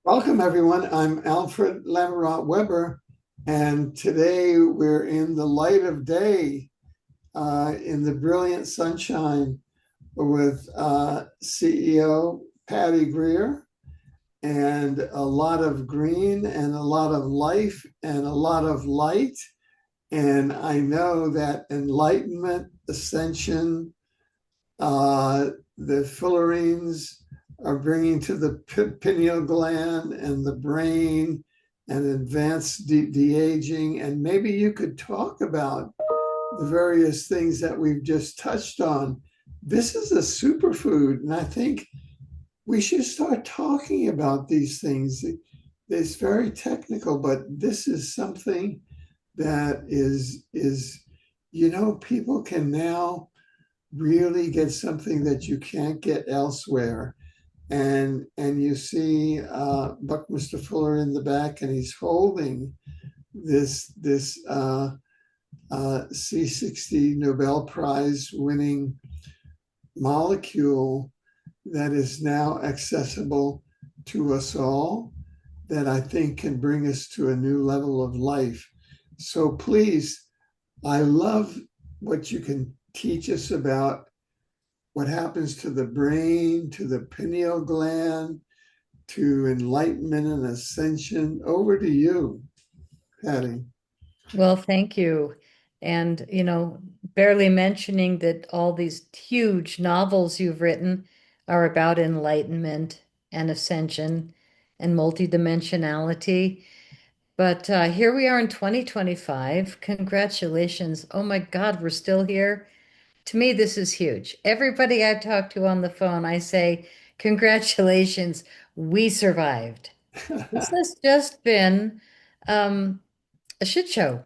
Welcome, everyone. I'm Alfred Lamarot Weber, and today we're in the light of day, in the brilliant sunshine with CEO Patty Greer, and a lot of green and a lot of life and a lot of light. And I know that enlightenment, ascension, the fullerenes are bringing to the pineal gland and the brain and advanced de-aging. And maybe you could talk about the various things that we've just touched on. This is a superfood, and I think we should start talking about these things. It's very technical, but this is something that is people can now really get something that you can't get elsewhere. And you see Buckminster Fuller in the back, and he's holding this C60 Nobel Prize winning molecule that is now accessible to us all, that I think can bring us to a new level of life. So please, I love what you can teach us about what happens to the brain, to the pineal gland, to enlightenment and ascension. Over to you, Patty. Well, thank you. And, barely mentioning that all these huge novels you've written are about enlightenment and ascension and multidimensionality. But here we are in 2025. Congratulations. Oh my God, we're still here. To me, this is huge. Everybody I talk to on the phone, I say, congratulations, we survived. This has just been a shit show.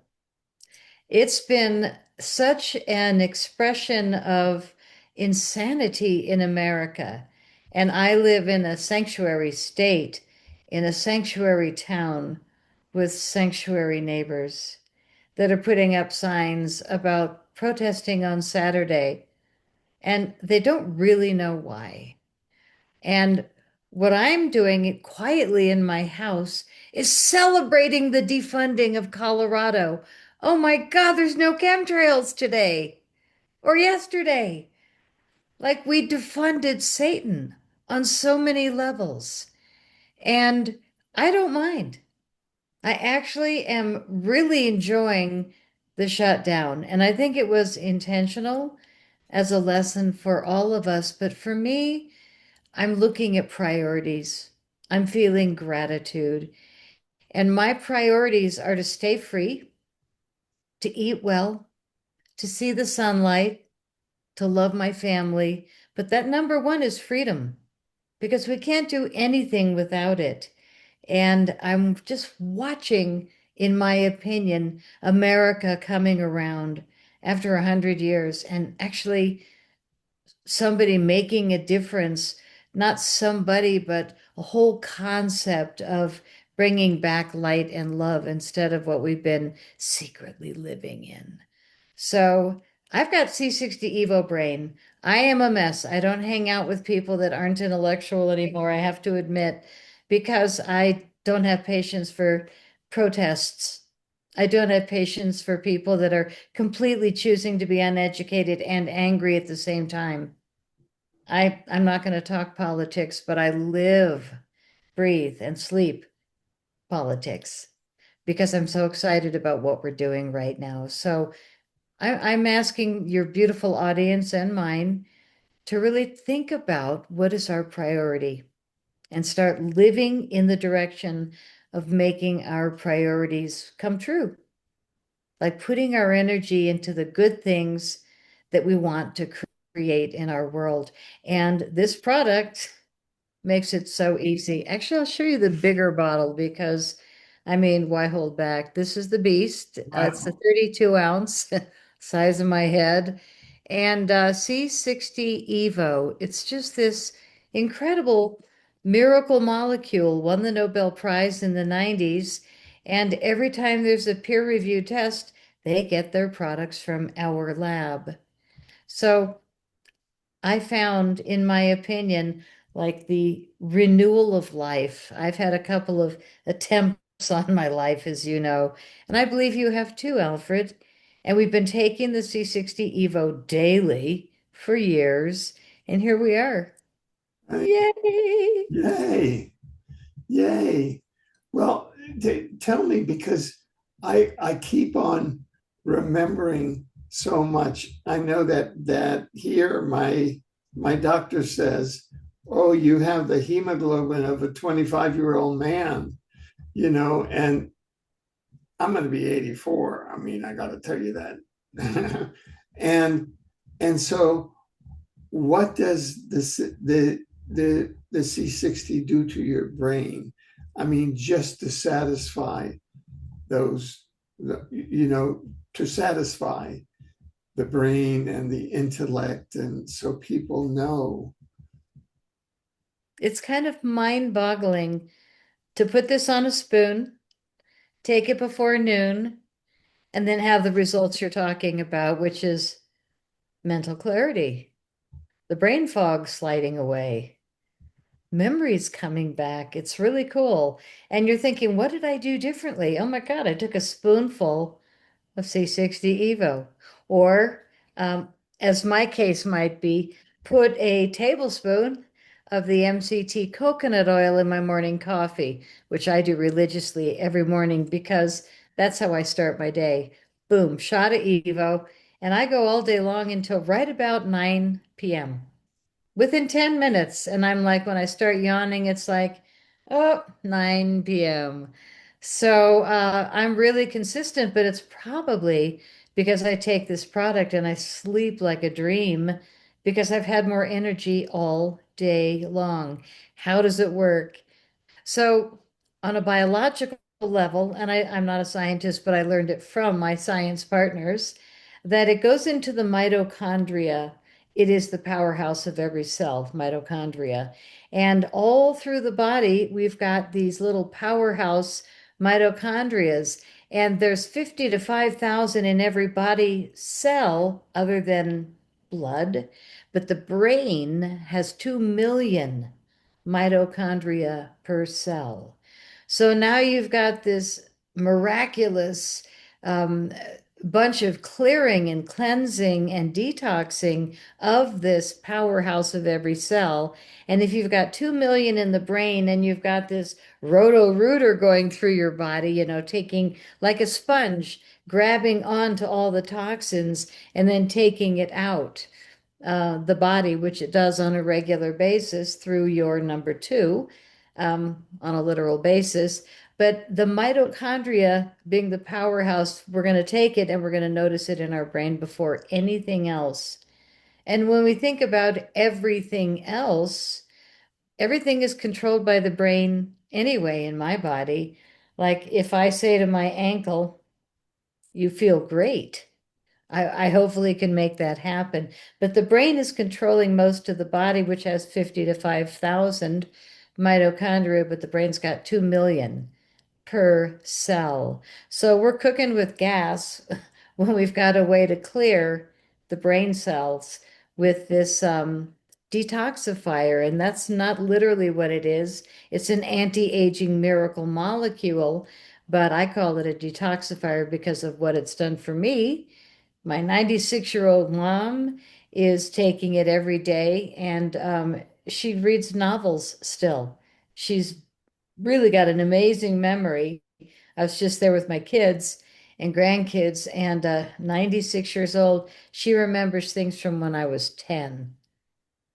It's been such an expression of insanity in America. And I live in a sanctuary state, in a sanctuary town with sanctuary neighbors that are putting up signs about protesting on Saturday. And they don't really know why. And what I'm doing quietly in my house is celebrating the defunding of Colorado. Oh my God, there's no chemtrails today or yesterday. Like we defunded Satan on so many levels. And I don't mind. I actually am really enjoying the shutdown. And I think it was intentional as a lesson for all of us. But for me, I'm looking at priorities. I'm feeling gratitude. And my priorities are to stay free, to eat well, to see the sunlight, to love my family. But that number one is freedom because we can't do anything without it. And I'm just watching, in my opinion, America coming around after 100 years and actually somebody making a difference, not somebody, but a whole concept of bringing back light and love instead of what we've been secretly living in. So I've got C60 Evo brain. I am a mess. I don't hang out with people that aren't intellectual anymore, I have to admit, because I don't have patience for protests. I don't have patience for people that are completely choosing to be uneducated and angry at the same time. I'm not going to talk politics, but I live, breathe, and sleep politics because I'm so excited about what we're doing right now. So I'm asking your beautiful audience and mine to really think about what is our priority and start living in the direction of making our priorities come true, like putting our energy into the good things that we want to create in our world. And this product makes it so easy. Actually, I'll show you the bigger bottle because, I mean, why hold back? This is the Beast. It's the 32 ounce size of my head. And C60 Evo. It's just this incredible miracle molecule, won the Nobel Prize in the 90s. And every time there's a peer review test, they get their products from our lab. So I found, in my opinion, like the renewal of life. I've had a couple of attempts on my life, as you know, and I believe you have too, Alfred. And we've been taking the C60 Evo daily for years, and here we are. Right? Yay! Yay. Yay. Well, tell me, because I keep on remembering so much. I know that here my doctor says, "Oh, you have the hemoglobin of a 25-year-old man," and I'm going to be 84. I mean, I got to tell you that. and and so what does the C60 do to your brain? I mean, just to satisfy those, to satisfy the brain and the intellect, and so people know. It's kind of mind-boggling to put this on a spoon, take it before noon, and then have the results you're talking about, which is mental clarity, the brain fog sliding away, memories coming back. It's really cool. And you're thinking, what did I do differently? Oh my God, I took a spoonful of C60 Evo. Or, um, as my case might be, put a tablespoon of the MCT coconut oil in my morning coffee, which I do religiously every morning because that's how I start my day. Boom, shot of Evo. And I go all day long until right about 9 p.m. Within 10 minutes. And I'm like, when I start yawning, it's like, oh, 9 p.m. So I'm really consistent, but it's probably because I take this product and I sleep like a dream because I've had more energy all day long. How does it work? So, on a biological level, and I'm not a scientist, but I learned it from my science partners, that it goes into the mitochondria. It is the powerhouse of every cell, mitochondria. And all through the body, we've got these little powerhouse mitochondrias. And there's 50 to 5,000 in every body cell other than blood. But the brain has 2 million mitochondria per cell. So now you've got this miraculous um, bunch of clearing and cleansing and detoxing of this powerhouse of every cell. And if you've got 2 million in the brain and you've got this roto-rooter going through your body, taking like a sponge, grabbing onto all the toxins and then taking it out the body, which it does on a regular basis through your number two on a literal basis. But the mitochondria being the powerhouse, we're going to take it and we're going to notice it in our brain before anything else. And when we think about everything else, everything is controlled by the brain anyway in my body. Like if I say to my ankle, you feel great. I hopefully can make that happen. But the brain is controlling most of the body, which has 50 to 5,000 mitochondria, but the brain's got 2 million per cell. So we're cooking with gas when we've got a way to clear the brain cells with this detoxifier. And that's not literally what it is. It's an anti-aging miracle molecule, but I call it a detoxifier because of what it's done for me. My 96-year-old mom is taking it every day, and she reads novels still. She's really got an amazing memory. I was just there with my kids and grandkids, and 96 years old, she remembers things from when I was 10.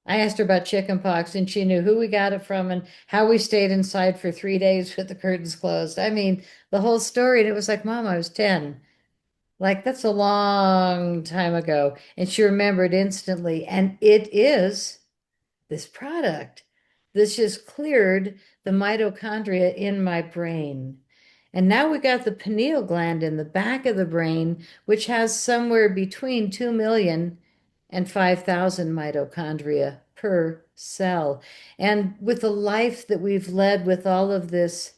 I asked her about chickenpox, and she knew who we got it from and how we stayed inside for 3 days with the curtains closed. I mean, the whole story. And it was like, Mom, I was 10. Like, that's a long time ago. And she remembered instantly. And it is this product. This just cleared the mitochondria in my brain. And now we got the pineal gland in the back of the brain, which has somewhere between 2 million and 5,000 mitochondria per cell. And with the life that we've led with all of this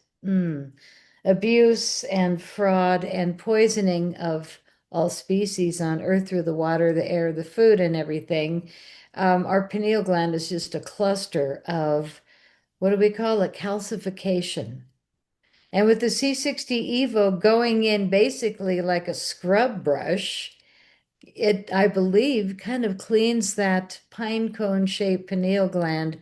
abuse and fraud and poisoning of all species on Earth through the water, the air, the food, and everything. Our pineal gland is just a cluster of, what do we call it? Calcification. And with the C60 Evo going in basically like a scrub brush, it, I believe, kind of cleans that pine cone shaped pineal gland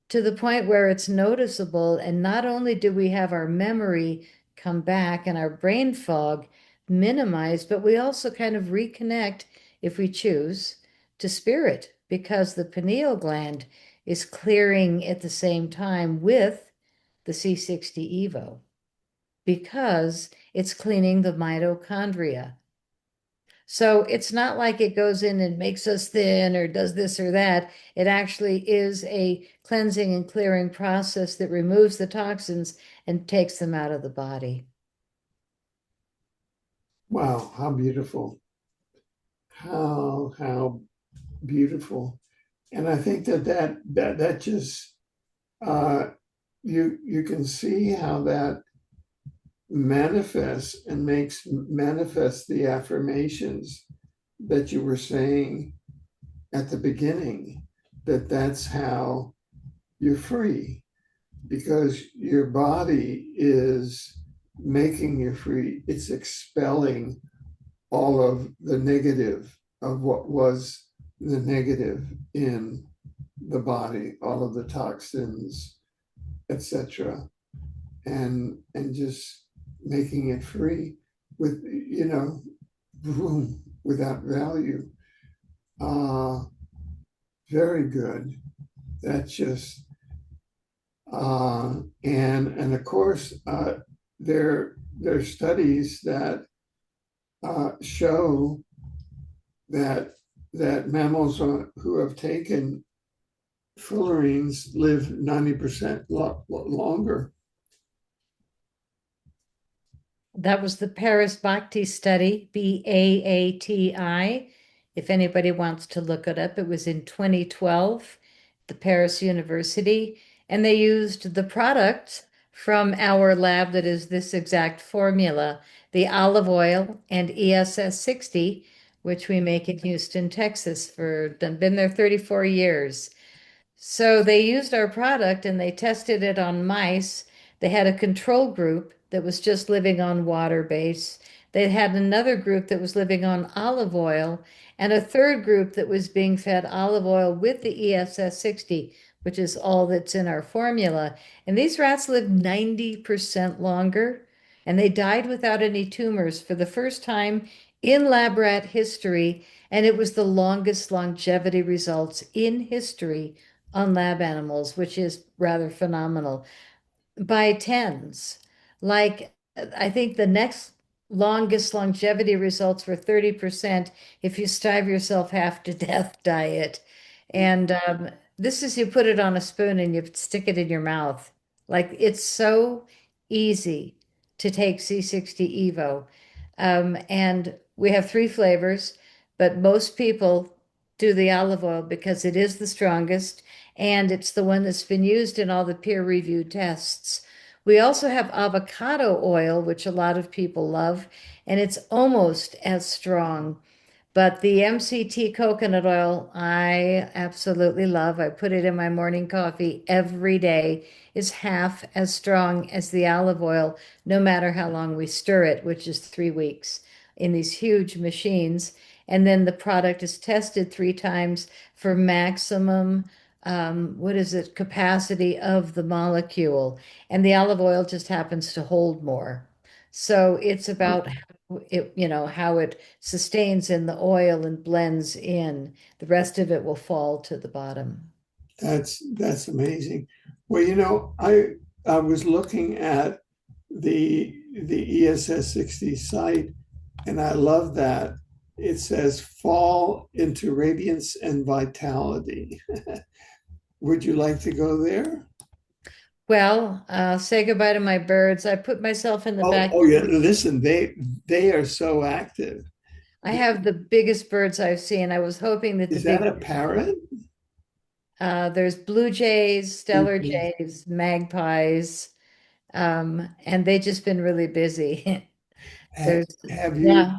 to the point where it's noticeable. And not only do we have our memory come back and our brain fog minimized, but we also kind of reconnect, if we choose, to spirit because the pineal gland is clearing at the same time with the C60 Evo because it's cleaning the mitochondria. So it's not like it goes in and makes us thin or does this or that. It actually is a cleansing and clearing process that removes the toxins and takes them out of the body. Wow, how beautiful. How beautiful. And I think that just uh you can see how that manifests and makes manifest the affirmations that you were saying at the beginning, that that's how you're free, because your body is making you free. It's expelling all of the negative of what was the negative in the body, all of the toxins, etc., and just making it free with, boom, without value. Uh, very good. That's just and of course there are studies that show that mammals who have taken fullerenes live 90% longer. That was the Paris Bhakti study, BAATI. If anybody wants to look it up, it was in 2012, the Paris University, and they used the product from our lab that is this exact formula, the olive oil and ESS60, which we make in Houston, Texas, for been there 34 years. So they used our product and they tested it on mice. They had a control group that was just living on water base. They had another group that was living on olive oil, and a third group that was being fed olive oil with the ESS60, which is all that's in our formula. And these rats lived 90% longer, and they died without any tumors for the first time in lab rat history. And it was the longest longevity results in history on lab animals, which is rather phenomenal, by tens. Like, I think the next longest longevity results were 30% if you starve yourself half to death diet. And this is you put it on a spoon and you stick it in your mouth. Like, it's so easy to take C60 Evo. And we have three flavors, but most people do the olive oil because it is the strongest and it's the one that's been used in all the peer-reviewed tests. We also have avocado oil, which a lot of people love, and it's almost as strong. But the MCT coconut oil, I absolutely love. I put it in my morning coffee every day. Is half as strong as the olive oil, no matter how long we stir it, which is 3 weeks in these huge machines. And then the product is tested 3 times for maximum, what is it, capacity of the molecule. And the olive oil just happens to hold more. So it's about it, how it sustains in the oil and blends in. The rest of it will fall to the bottom. That's amazing. Well, I was looking at the ESS60 site, and I love that it says fall into radiance and vitality. Would you like to go there? Well, say goodbye to my birds. I put myself in the back. Oh yeah. Listen, they are so active. I have the biggest birds I've seen. I was hoping that the Is that big, a parrot? there's blue jays, stellar jays, magpies, and they just been really busy. Ha- There's, Have you yeah.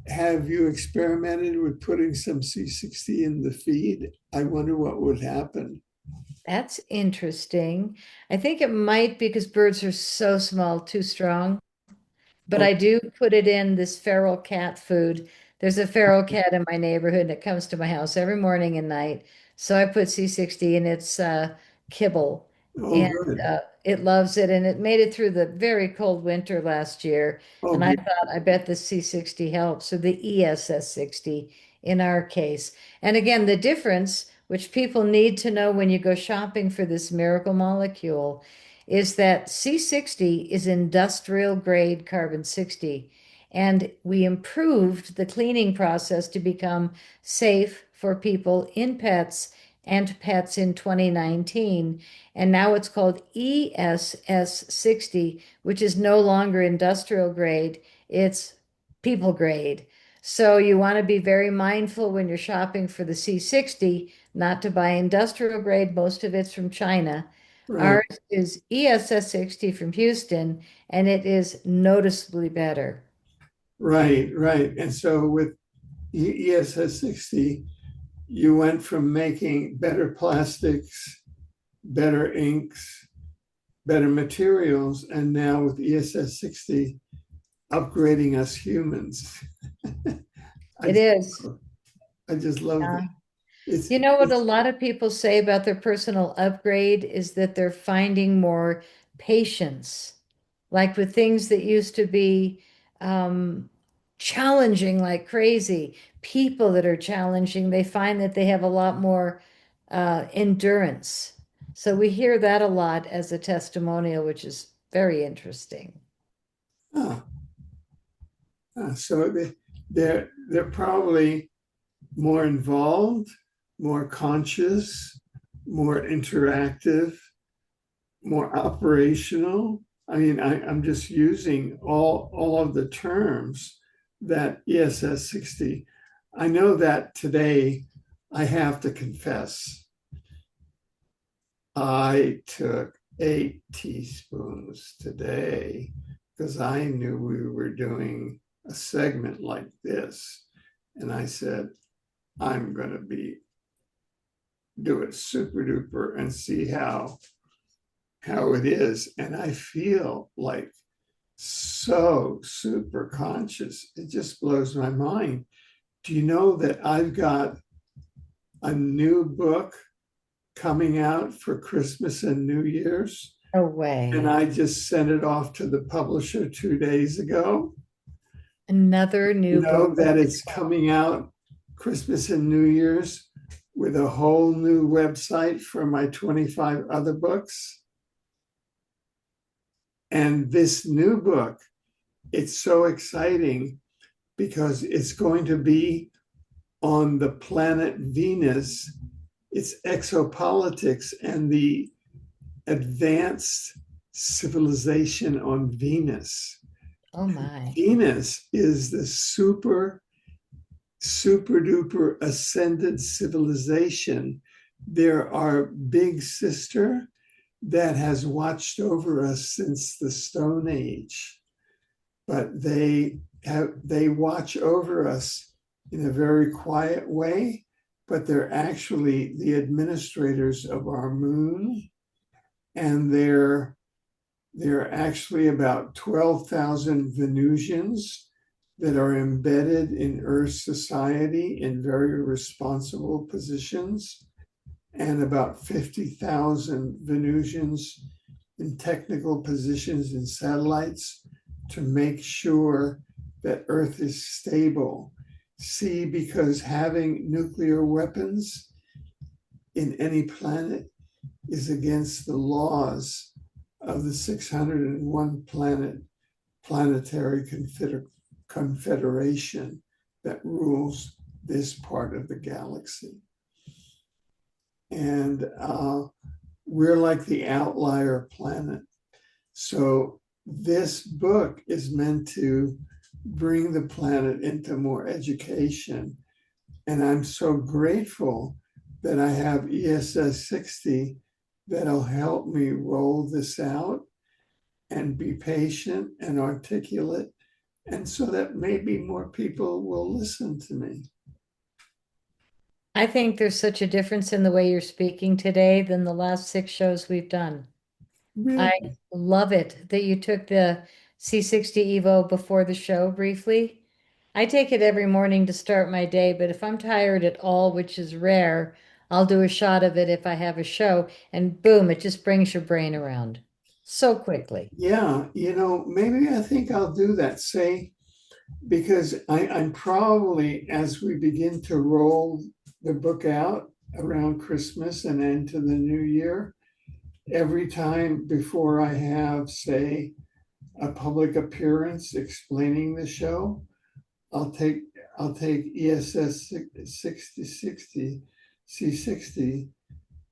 have you experimented with putting some C60 in the feed? I wonder what would happen. That's interesting. I think it might because birds are so small, too strong. But Oh, I do put it in this feral cat food. There's a feral cat in my neighborhood that comes to my house every morning and night. So I put C60 in its kibble, oh, and good. it loves it. And it made it through the very cold winter last year. Oh, And I thought, I bet the C60 helps. So the ESS60 in our case. And again, the difference, which people need to know when you go shopping for this miracle molecule, is that C60 is industrial grade carbon 60. And we improved the cleaning process to become safe for people in pets and pets in 2019. And now it's called ESS60, which is no longer industrial grade, it's people grade. So you want to be very mindful when you're shopping for the C60, not to buy industrial grade. Most of it's from China. right, Ours is ESS60 from Houston, and it is noticeably better. right. And so with ESS 60, you went from making better plastics, better inks, better materials, and now with ESS 60, upgrading us humans. I It just, is. I just love that. Yeah. It's, You know what a it's lot of people say about their personal upgrade is that they're finding more patience. Like with things that used to be um, challenging like crazy, people that are challenging, they find that they have a lot more endurance. So we hear that a lot as a testimonial, which is very interesting. ah, so they're probably more involved, more conscious, more interactive, more operational. I mean, I'm just using all of the terms that ESS 60. I know that today I have to confess, I took 8 teaspoons today because I knew we were doing a segment like this. And I said, I'm going to do it super duper and see how it is. And I feel like so super conscious. It just blows my mind. Do you know that I've got a new book coming out for Christmas and New Year's? No And way. I just sent it off to the publisher 2 days ago. Another You new book. know that it's coming out Christmas and New Year's with a whole new website for my 25 other books. And this new book, it's so exciting because it's going to be on the planet Venus. It's exopolitics and the advanced civilization on Venus. Oh my. Venus is the super duper ascended civilization. They're our big sister that has watched over us since the Stone Age, but they watch over us in a very quiet way, but they're actually the administrators of our moon, and they're actually about 12,000 Venusians that are embedded in Earth society in very responsible positions, and about 50,000 Venusians in technical positions in satellites to make sure that Earth is stable. See, because having nuclear weapons in any planet is against the laws of the 601 planetary confederation that rules this part of the galaxy. And we're like the outlier planet. So this book is meant to bring the planet into more education. And I'm so grateful that I have ESS 60 that'll help me roll this out and be patient and articulate and so that maybe more people will listen to me. I think there's such a difference in the way you're speaking today than the last six shows we've done. I Really? love it that you took the C60 Evo before the show briefly. I take it every morning to start my day, but if I'm tired at all, which is rare, I'll do a shot of it if I have a show, and boom, it just brings your brain around so quickly. Yeah, maybe I think I'll do that. Say, because I'm probably, as we begin to roll the book out around Christmas and into the new year, every time before I have, say, a public appearance explaining the show, I'll take I'll take ESS 6060 C60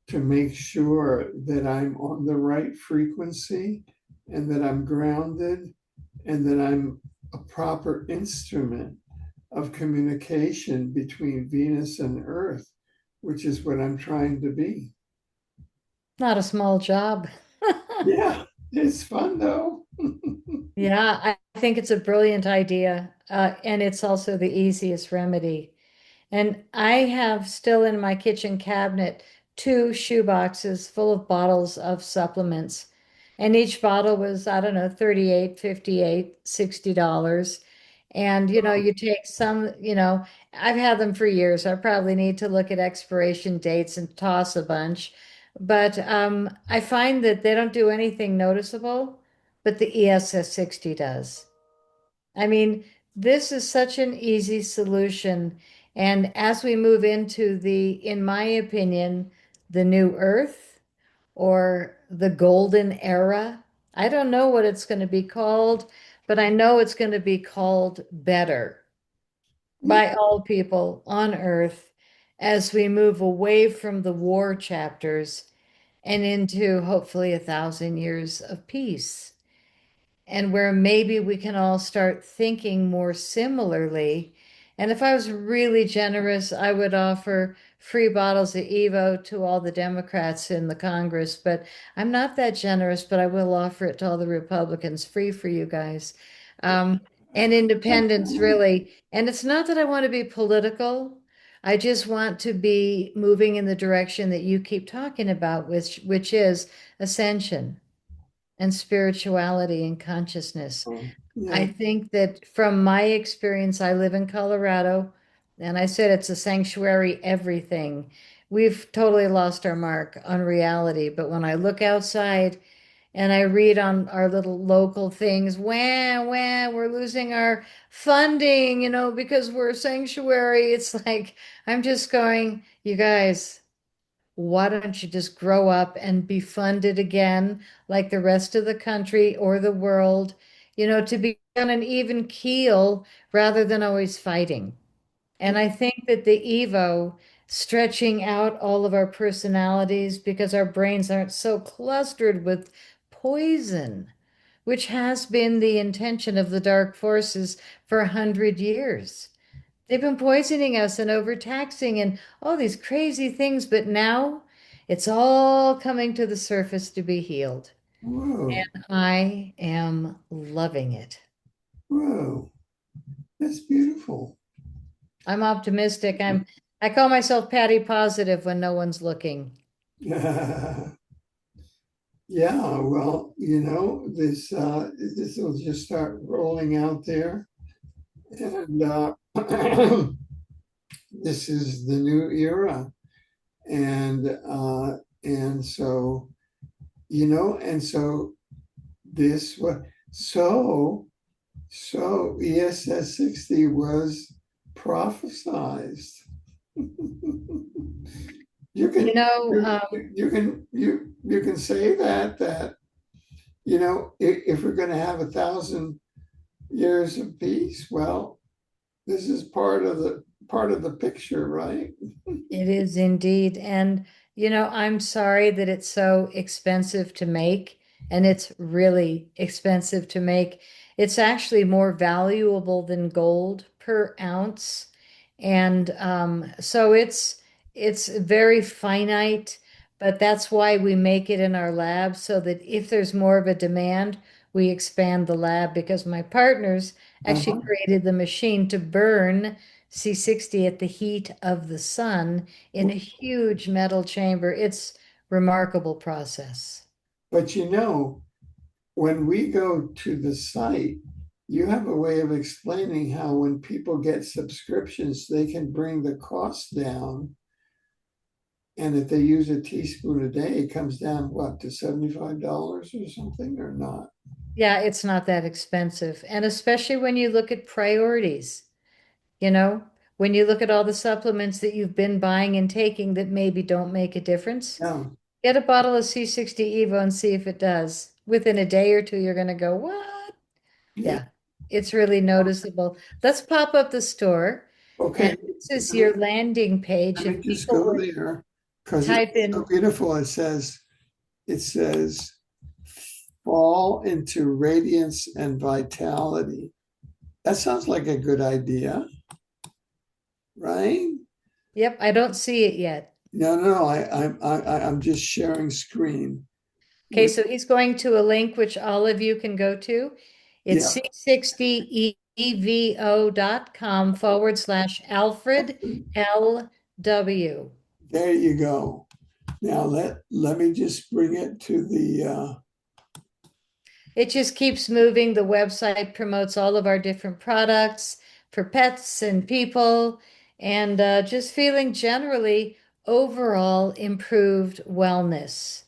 to make sure that I'm on the right frequency and that I'm grounded and that I'm a proper instrument of communication between Venus and Earth, which is what I'm trying to be. Not a small job. Yeah, it's fun though. Yeah, I think it's a brilliant idea, and it's also the easiest remedy. And I have still in my kitchen cabinet two shoe boxes full of bottles of supplements. And each bottle was, I don't know, 38, 58, $60. And you take some, I've had them for years. I probably need to look at expiration dates and toss a bunch. But I find that they don't do anything noticeable, but the ESS 60 does. I mean, this is such an easy solution. And as we move into in my opinion, the new Earth or the golden era, I don't know what it's going to be called, but I know it's going to be called better Yeah. by all people on Earth as we move away from the war chapters and into hopefully 1,000 years of peace, and where maybe we can all start thinking more similarly. And if I was really generous, I would offer free bottles of Evo to all the Democrats in the Congress, but I'm not that generous, but I will offer it to all the Republicans, free for you guys. Um, and independents, really. And it's not that I want to be political. I just want to be moving in the direction that you keep talking about, which is ascension and spirituality and consciousness. I Yeah. think that from my experience, I live in Colorado, and I said it's a sanctuary, everything. We've totally lost our mark on reality. But when I look outside and I read on our little local things, wah, wah, we're losing our funding, because we're a sanctuary. It's like, I'm just going, you guys, why don't you just grow up and be funded again like the rest of the country or the world, to be on an even keel rather than always fighting. And I think that the Evo stretching out all of our personalities because our brains aren't so clustered with poison, which has been the intention of the dark forces for 100 years. They've been poisoning us and overtaxing and all these crazy things, but now it's all coming to the surface to be healed. Whoa. I am loving it. Whoa. That's beautiful. I'm optimistic. I call myself Patty Positive when no one's looking. Yeah, well, this will just start rolling out there. And this is the new era. And so, and so this was so ESS 60 was prophesized. You You can know, you can say that if we're going to have 1,000 years of peace, well, this is part of the picture, right? it is indeed. And, I'm sorry that it's so expensive to make, and it's really expensive to make. It's actually more valuable than gold per ounce. And so it's very finite, but that's why we make it in our lab so that if there's more of a demand, we expand the lab because my partners actually Uh-huh. created the machine to burn C60 at the heat of the sun in a huge metal chamber. It's remarkable process. But when we go to the site, you have a way of explaining how when people get subscriptions, they can bring the cost down. And if they use a teaspoon a day, it comes down, what, to $75 or something, or not? Yeah, it's not that expensive. And especially when you look at priorities, you know, when you look at all the supplements that you've been buying and taking that maybe don't make a difference, Yeah, get a bottle of C60 Evo and see if it does. Within a day or two, you're going to go, what? yeah. Yeah, it's really noticeable. Let's pop up the store. And Okay, this is let me, your landing page. let me If just people go would there because it's type so in, beautiful. It says, fall into radiance and vitality. That sounds like a good idea, right? yep, I don't see it yet. No, no, I'm just sharing screen Okay, with, so he's going to a link which all of you can go to. It's yeah, c60evo.com/Alfred LW. there you go. Now let me just bring it to It just keeps moving. The website promotes all of our different products for pets and people, and just feeling generally overall improved wellness.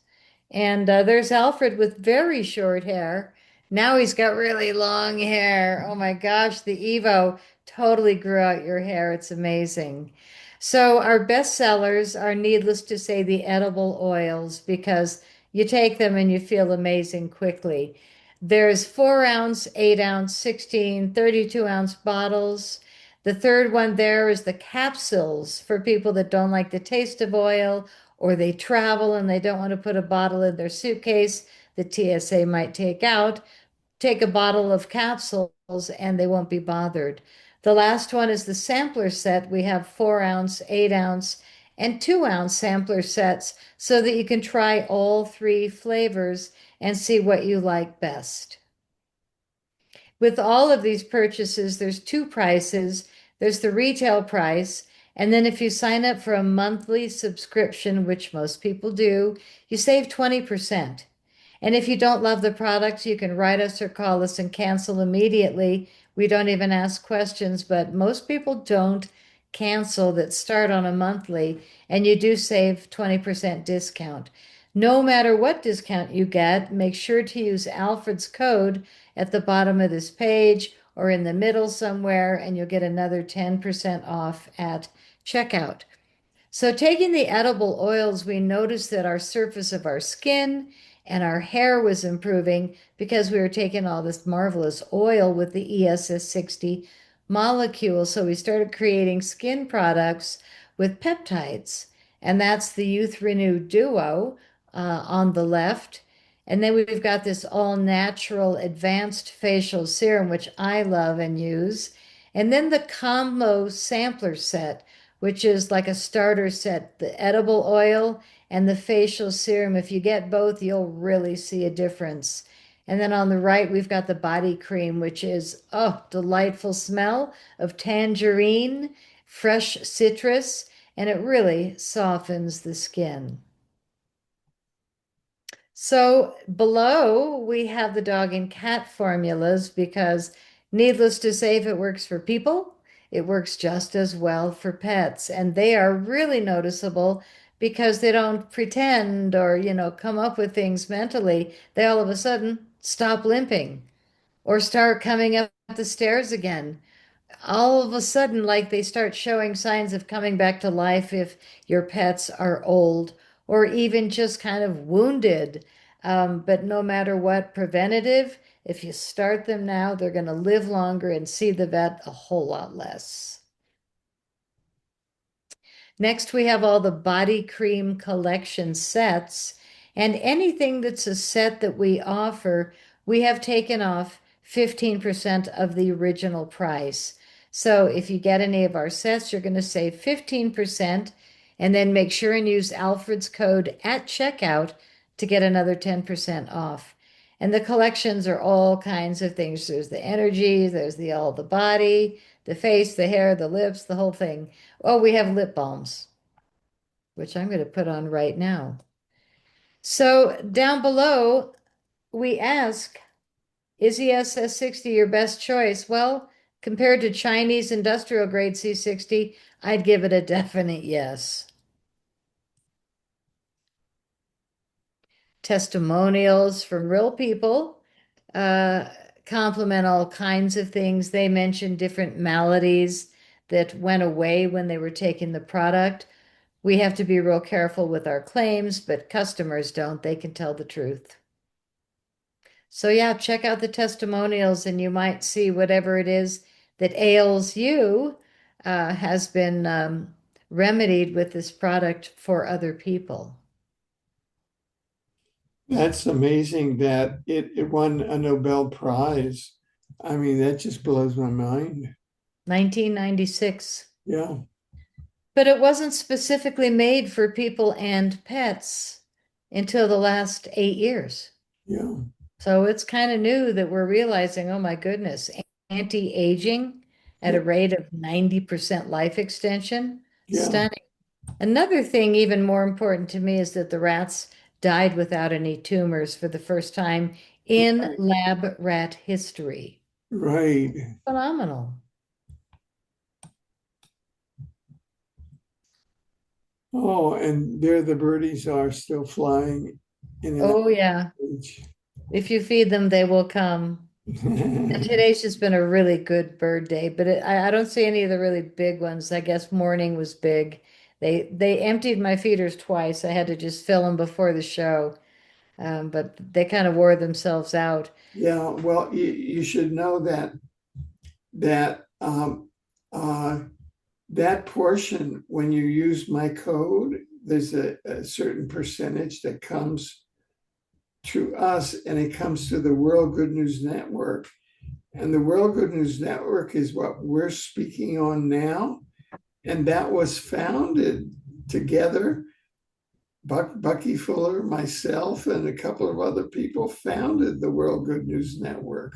And there's Alfred with very short hair. Now he's got really long hair. Oh my gosh, the Evo totally grew out your hair. It's amazing. So, our best sellers are, needless to say, the edible oils because you take them and you feel amazing quickly. There's 4 ounce, 8 ounce, 16, 32 ounce bottles. The third one there is the capsules for people that don't like the taste of oil or they travel and they don't want to put a bottle in their suitcase that TSA might take out. Take a bottle of capsules and they won't be bothered. The last one is the sampler set. We have 4 ounce, 8 ounce, and 2 ounce sampler sets so that you can try all three flavors and see what you like best. With all of these purchases, there's two prices. There's the retail price, and then if you sign up for a monthly subscription, which most people do, you save 20%. And if you don't love the product, you can write us or call us and cancel immediately. We don't even ask questions, but most people don't cancel that start on a monthly, and you do save 20% discount. No matter what discount you get, make sure to use Alfred's code at the bottom of this page or in the middle somewhere, and you'll get another 10% off at checkout. So, taking the edible oils, we noticed that our surface of our skin and our hair was improving because we were taking all this marvelous oil with the ESS60 molecule. So, we started creating skin products with peptides, and that's the Youth Renew Duo on the left. And then we've got this all natural advanced facial serum, which I love and use. And then the combo sampler set, which is like a starter set, the edible oil and the facial serum. If you get both, you'll really see a difference. And then on the right, we've got the body cream, which is, oh, delightful smell of tangerine, fresh citrus, and it really softens the skin. So below we have the dog and cat formulas because needless to say, if it works for people, it works just as well for pets. And they are really noticeable because they don't pretend or, come up with things mentally. They all of a sudden stop limping or start coming up the stairs again all of a sudden, like they start showing signs of coming back to life if your pets are old or even just kind of wounded. But no matter what, preventative, if you start them now, they're going to live longer and see the vet a whole lot less. Next, we have all the body cream collection sets. And anything that's a set that we offer, we have taken off 15% of the original price. So if you get any of our sets, you're going to save 15% and then make sure and use Alfred's code at checkout to get another 10% off. And the collections are all kinds of things. There's the energy, there's the all the body, the face, the hair, the lips, the whole thing. Oh, we have lip balms, which I'm going to put on right now. So down below, we ask, is the SS60 your best choice? Well, compared to Chinese industrial grade C60, I'd give it a definite yes. Testimonials from real people uh, compliment all kinds of things. They mention different maladies that went away when they were taking the product. We have to be real careful with our claims, but customers don't. They can tell the truth. So, yeah, check out the testimonials and you might see whatever it is that ails you has been remedied with this product for other people. That's amazing that it won a Nobel Prize. I mean, that just blows my mind. 1996. Yeah, But it wasn't specifically made for people and pets until the last 8 years. yeah, So it's kind of new that we're realizing, oh my goodness, anti-aging at yeah, a rate of 90% life extension. yeah. Stunning. Another thing, even more important to me, is that the rats died without any tumors for the first time in Right, lab rat history. right. Phenomenal. Oh, and there the birdies are still flying in and out Oh, yeah. of the cage. If you feed them, they will come. And today's just been a really good bird day, but I don't see any of the really big ones. I guess morning was big. They emptied my feeders twice. I had to just fill them before the show, but they kind of wore themselves out. Yeah, well, you should know that uh, that portion, when you use my code, there's a certain percentage that comes to us and it comes to the World Good News Network. And the World Good News Network is what we're speaking on now. And that was founded together. Bucky Fuller, myself, and a couple of other people founded the World Good News Network.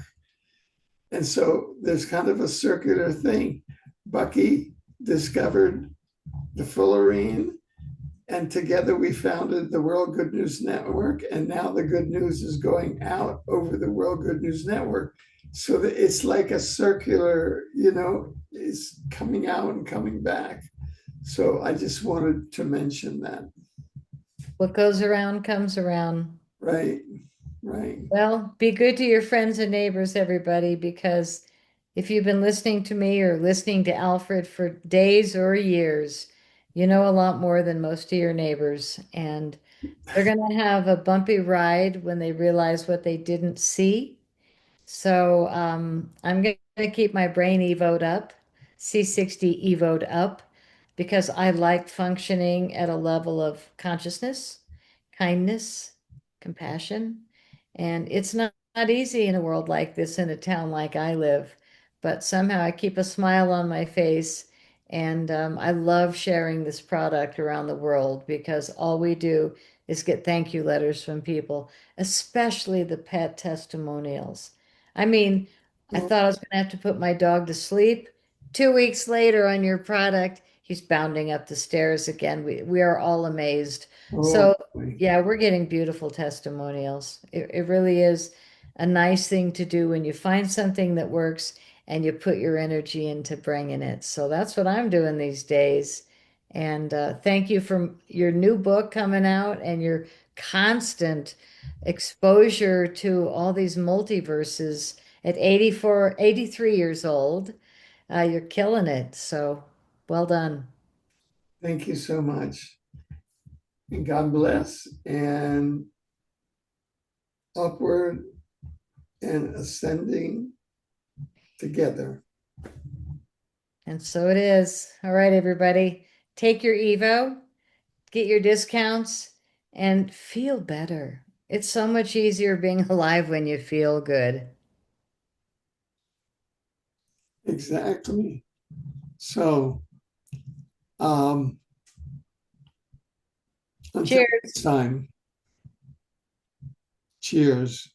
And so there's kind of a circular thing. Bucky discovered the Fullerene, and together we founded the World Good News Network. And now the good news is going out over the World Good News Network. So that it's like a circular, is coming out and coming back. So I just wanted to mention that. What goes around comes around. Right, right. Well, be good to your friends and neighbors, everybody, because if you've been listening to me or listening to Alfred for days or years, you know a lot more than most of your neighbors. And they're going to have a bumpy ride when they realize what they didn't see. So I'm going to keep my brain evoed up, C60 evoed up, because I like functioning at a level of consciousness, kindness, compassion. And it's not easy in a world like this, in a town like I live, but somehow I keep a smile on my face. And I love sharing this product around the world because all we do is get thank you letters from people, especially the pet testimonials. I mean, I Oh, thought I was going to have to put my dog to sleep. 2 weeks later on your product, he's bounding up the stairs again. We are all amazed. oh So, boy. yeah, we're getting beautiful testimonials. It really is a nice thing to do when you find something that works and you put your energy into bringing it. So that's what I'm doing these days. And thank you for your new book coming out and your constant exposure to all these multiverses at 84, 83 years old. You're killing it. So well done. Thank you so much. And God bless. And upward and ascending together. And so it is. All right, everybody, take your Evo, get your discounts, and feel better. It's so much easier being alive when you feel good. Exactly. So, um, until Cheers. next time, cheers.